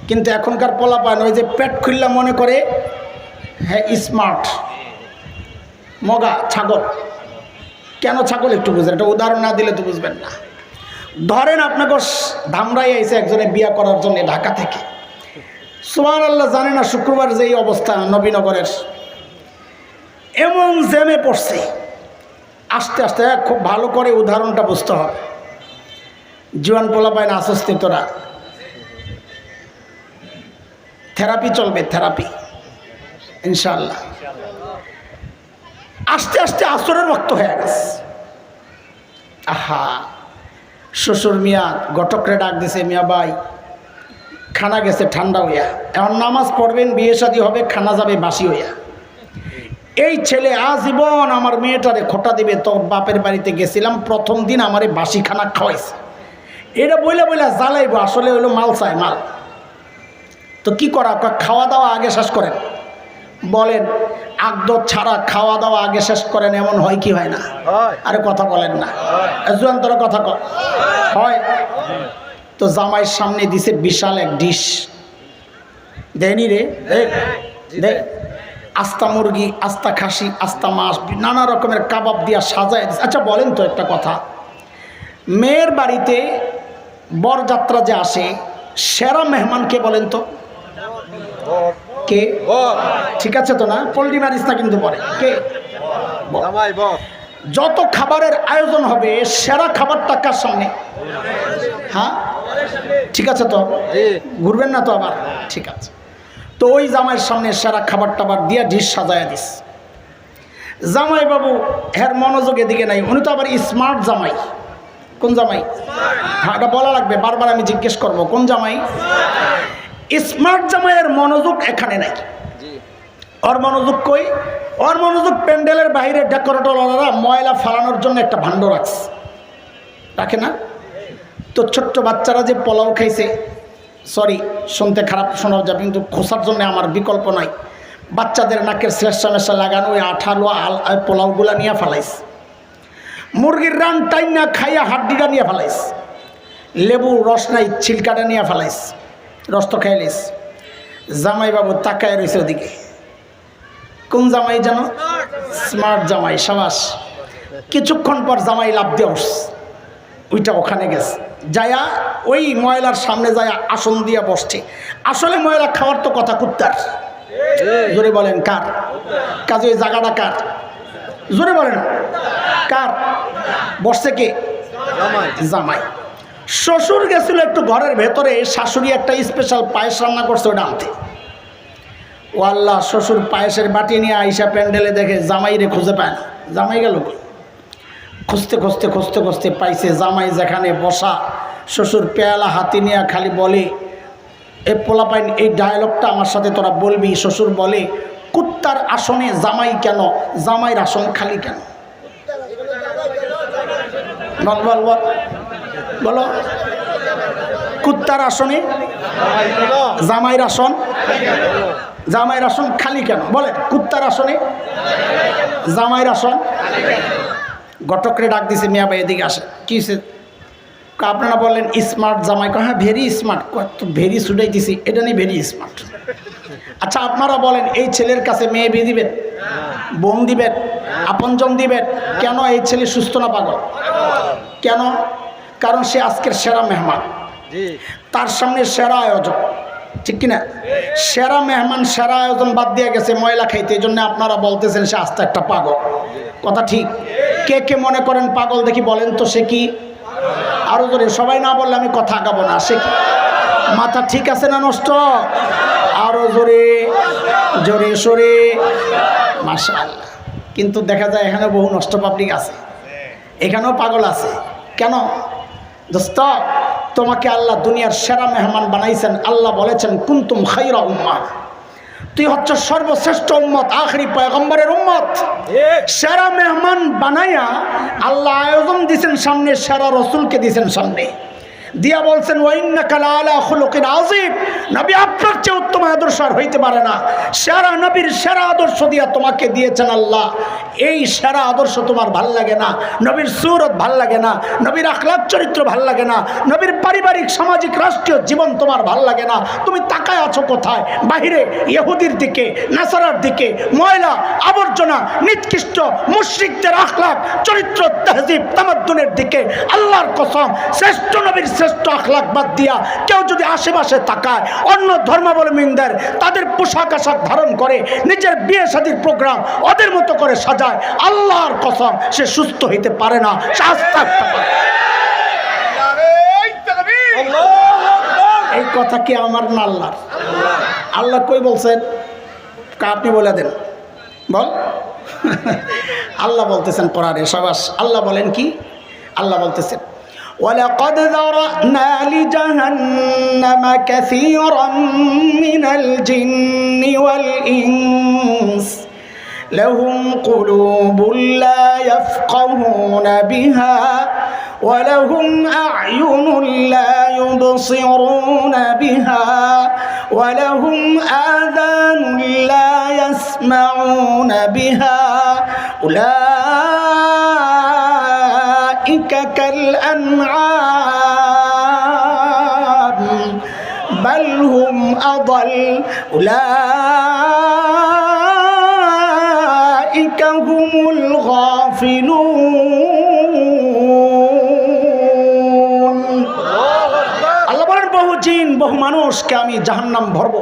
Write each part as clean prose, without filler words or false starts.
কিন্তু এখনকার পোলাপান ওই যে পেট খুললা মনে করে হ্যাঁ স্মার্ট, মগা ছাগল। কেন ছাগল একটু বুঝেন, একটা উদাহরণ না দিলে তো বুঝবেন না। ধরেন আপনাকে ধামরাই আইছে একজনে বিয়া করার জন্য ঢাকা থেকে, সুবহানাল্লাহ, জানে না শুক্রবার যেই অবস্থা নবীনগরের, এমন জ্যামে পড়ছে। আস্তে আস্তে খুব ভালো করে উদাহরণটা বুঝতে হবে। জীবন পোলাপাইন আসস্তি, তোরা থেরাপি চলবে, থেরাপি ইনশাআল্লাহ। আস্তে আস্তে আসরের রক্ত হয়ে গেছে। আহা, শ্বশুর মিয়া ঘটকরে ডাক দিছে, মিয়া ভাই খানা গেছে ঠান্ডা হইয়া, এখন নামাজ পড়বেন, বিয়ে শাদী হবে, খানা যাবে বাসি হইয়া। এই ছেলে আজীবন আমার মেয়েটারে খোটা দিবে, তো বাপের বাড়িতে গেছিলাম, প্রথম দিন আমারে বাসি খানা খাওয়াইছে, এটা বইলা বইলা জ্বালাইব, আসলে হইলো মাল চাই মাল। তো কি করা, খাওয়া দাওয়া আগে শেষ করেন। বলেন আগদর ছাড়া খাওয়া দাওয়া আগে শেষ করেন, এমন হয় কি হয় না? আরে কথা বলেন না, যন্ত্র কথা হয়। তো জামাইয়ের সামনে দিছে বিশাল এক ডিশ, দেয়নি রে, দেখ আস্তা মুরগি, আস্তা খাসি, আস্তা মাছ, নানা রকমের কাবাব দিয়া সাজায় দিছে। আচ্ছা বলেন তো একটা কথা, মেয়ের বাড়িতে বরযাত্রা যে আসে, সেরা মেহমান কে বলেন তো? কে? ঠিক আছে তো না, পোল্ট্রি মারিস না কিন্তু পরে কে? যত খাবারের আয়োজন হবে, সেরা খাবারটা কার সামনে? হ্যাঁ ঠিক আছে তো, ঘুরবেন না তো আবার, ঠিক আছে। তো ওই জামাইয়ের সামনে সেরা খাবার টাবার দিয়া ডিশ সাজায়া দিস। জামাই বাবু হের মনোযোগ এদিকে নাই, উনি তো আবার স্মার্ট জামাই। কোন জামাই? হ্যাঁ এটা বলা লাগবে, বারবার আমি জিজ্ঞেস করব, কোন জামাই? স্মার্ট জামাইয়ের মনোযোগ এখানে নাই। ওর মনোযোগ কই? ওর মনোযোগ প্যান্ডেলের বাইরে ডেকোরেটররা ময়লা ফালানোর জন্য একটা ভাণ্ড রাখছে, রাখে না? তো ছোট্ট বাচ্চারা যে পোলাও খাইছে, সরি শুনতে খারাপ শোনা যাবে, কিন্তু খোসার জন্য আমার বিকল্প নাই, বাচ্চাদের নাকের শ্লেষা মেশা লাগানো ওই আঠালো পোলাওগুলা নিয়ে ফেলাইছে, মুরগির রান টাইনা খাইয়া হাড্ডিটা নিয়ে ফেলাইছে, লেবু রস নাই ছিলকাটা নিয়ে ফেলাইছে, রস তো খাইলিস। জামাই বাবু তাকায় রয়েছে ওদিকে। কোন জামাই জানো? স্মার্ট জামাই, সাবাস। কিছুক্ষণ পর জামাই লাভ দিয়ে উঠছে, ওইটা ওখানে গেছে, যায়া ওই ময়লার সামনে যায় আসন দিয়া বসছে। আসলে ময়লা খাওয়ার তো কথা কুত্তার, জোরে বলেন কার? কাজে ওই জায়গাটা কার? জোরে বলেন কার? বসছে কে? জামাই। শ্বশুর গেছিল একটু ঘরের ভেতরে, শাশুড়ি একটা স্পেশাল পায়েস রান্না করছে, ওটা আনতে। ও আল্লাহ, শ্বশুর পায়েসের বাটি নিয়ে আইসা প্যান্ডেলে দেখে জামাই রে খুঁজে পায় না। জামাই গেল কই? খুঁজতে খুঁজতে খুঁজতে খুঁজতে পাইছে জামাই যেখানে বসা, শ্বশুর পেয়ালা হাতি নিয়ে খালি বলে, এই পোলাপাইন এই ডায়লগটা আমার সাথে তোরা বলবি। শ্বশুর বলে, কুত্তার আসনে জামাই কেন? জামাইয়ের আসন খালি কেন? বল বল বল বলো, কুত্তার আসনে জামাইয়ের আসন, জামাইয়ের আসন খালি কেন? বলে কুত্তার আসনে জামাইয়ের আসন। ঘটকরে ডাক দিছে, মিয়া ভাই এদিকে আসে। কি আপনারা বললেন স্মার্ট জামাই, হ্যাঁ ভেরি স্মার্ট, তো ভেরি ছুটাই দিছি, এটা নিয়ে ভেরি স্মার্ট। আচ্ছা আপনারা বলেন, এই ছেলের কাছে মেয়ে বিয়ে দিবেন? বোন দিবেন? আপনজন দিবেন? কেন? এই ছেলে সুস্থ না পাগল? কেন? কারণ সে আজকের সেরা মেহমান, তার সামনে সেরা আয়োজন, ঠিক কিনা? সেরা মেহমান সেরা আয়োজন বাদ দিয়ে গেছে ময়লা খাইতে, এই জন্য আপনারা বলতেছেন সে আস্তে একটা পাগল। কথা ঠিক? কে কে মনে করেন পাগল দেখি বলেন তো, সে কি? আরো জোরে, সবাই না বললে আমি কথা আগাবো না। সে কি? মাথা ঠিক আছে না নষ্ট? আরো জোরে, জোরে সরে, মাশাআল্লাহ। কিন্তু দেখা যায় এখানে বহু নষ্ট পাবলিক আছে, এখানেও পাগল আছে। কেন দোস্ত? তোমাকে আল্লাহ দুনিয়ার সেরা মেহমান বানাইছেন। আল্লাহ বলেছেন, কুনতুম খায়রা উম্মাহ, তুই হচ্ছে সর্বশ্রেষ্ঠ উম্মত, আখরি পয়গম্বরের উম্মত। সেরা মেহমান বানাইয়া আল্লাহ আয়োজন দিয়েছেন সামনে, সেরা রসুলকে দিয়েছেন সামনে। দিয়া বলছেন ওয়া ইন্নাকা লাআলা খুলুকিন আযীম, নবী আপনার চেয়ে উত্তম আদর্শ আর হইতে পারে না। সেরা নবীর সেরা আদর্শ দিয়া তোমাকে দিয়েছেন আল্লাহ। এই সেরা আদর্শ তোমার ভাল লাগে না, নবীর সুরত ভাল লাগে না, নবীর আখলাক চরিত্র ভাল লাগে না, নবীর পারিবারিক সামাজিক রাষ্ট্রীয় জীবন তোমার ভাল লাগে না, তুমি তাকায় আছো কোথায়? বাহিরে ইহুদির দিকে, নাসারার দিকে, ময়লা আবর্জনা নিকৃষ্ট মুশরিকদের আখলাক চরিত্র তাহজিব তামাদ্দুনের দিকে। আল্লাহর কসম, শ্রেষ্ঠ নবীর শ্রেষ্ঠ আখলাক বাদ দিয়া কেউ যদি আশেপাশে তাকায় অন্য ধর্মাবলম্বীদের তাদের পোশাক আশাক ধারণ করে নিজের বিয়ে শাদীর প্রোগ্রাম ওদের মতো করে সাজায়, আল্লাহর কসম সে সুস্থ হইতে পারে না, সে আস্থা রাখতে পারে। এই কথা কি আমার না আল্লাহর? আল্লাহ কই বলছেন? আপনি বলে দেন, বল। আল্লাহ বলতেছেন কোরআনে, সাবাস। আল্লাহ বলেন কি? আল্লাহ বলতেছেন وَلَقَدْ ذَرَأْنَا لِجَهَنَّمَ كَثِيرًا مِنَ الْجِنِّ وَالْإِنسِ لَهُمْ قُلُوبٌ لَا يَفْقَهُونَ بِهَا وَلَهُمْ أَعْيُنٌ لَا يُبْصِرُونَ بِهَا وَلَهُمْ آذَانٌ لَا يَسْمَعُونَ بِهَا أولئك كالأنعام بل هم أضل أولئك هم الغافلون। আল্লাহ বলেন বহু জিন বহু মানুষকে আমি জাহান্নাম ভরবো।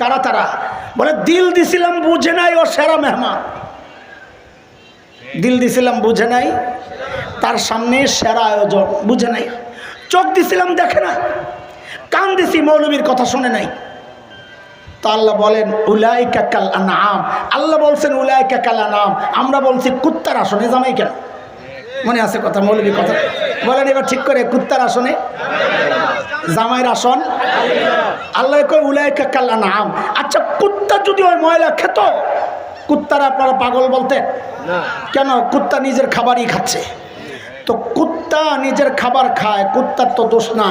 কারা তারা? বলে দিল দিছিলাম বুঝে নাই, ও সেরা মেহমান। দিল দিছিলাম বুঝে নাই, তার সামনে সেরা আয়োজন, বুঝে নাই। চোখ দিছিলাম দেখে না, কান দিছি মৌলবীর কথা শুনে নাই। তো আল্লাহ বলেন উলাইকা কাল আনআম। আল্লাহ বলছেন উলাইকা কাল আনআম, আমরা বলছি কুত্তার আসনে জামাই কেন? মনে আছে কথা, মৌলবীর কথা বলেন এবার ঠিক করে। কুত্তার আসনে জামাইয়ের আসন। আল্লাহ কয় উলাইকা কাল আনআম। আচ্ছা, কুত্তা যদি ওই ময়লা খেত, কুত্তারা আপনারা পাগল বলতেন কেন? কুত্তা নিজের খাবারই খাচ্ছে। তো কুত্তা নিজের খাবার খায়, কুত্তার তো দোষ না।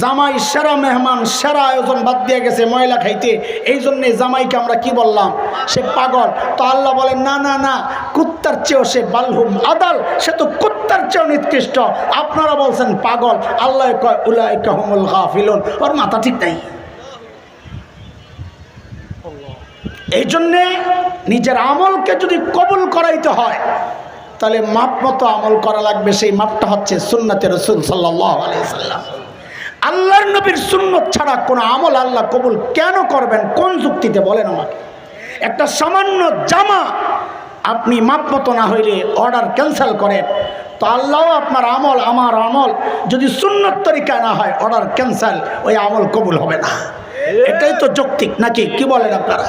জামাই সেরা মেহমান, সেরা আয়োজন বাদ দিয়ে গেছে ময়লা খাইতে, এই জন্যে জামাইকে আমরা কি বললাম? সে পাগল। তো আল্লাহ বলেন না না না, কুত্তার চেয়েও সে বালহুম আদাল, সে তো কুত্তার চেয়েও নিকৃষ্ট। আপনারা বলছেন পাগল, আল্লাহ কয় উলাইকা হুমুল গাফিলুন। ওর মাথা ঠিক নাই। এই জন্যে নিজের আমলকে যদি কবুল করাইতে হয় তাহলে মাপ মতো আমল করা লাগবে। সেই মাপটা হচ্ছে সুন্নতে রাসূল সাল্লাল্লাহু আলাইহি ওয়াসাল্লাম। আল্লাহর নবীর সুন্নত ছাড়া কোনো আমল আল্লাহ কবুল কেন করবেন? কোন যুক্তিতে বলেন আমাকে? একটা সামান্য জামা আপনি মাপ মতো না হইলে অর্ডার ক্যান্সেল করেন, তো আল্লাহও আপনার আমল, আমার আমল যদি সুন্নত তরিকায় না হয় অর্ডার ক্যান্সেল, ওই আমল কবুল হবে না। এটাই তো যৌক্তিক নাকি? কি বলেন আপনারা?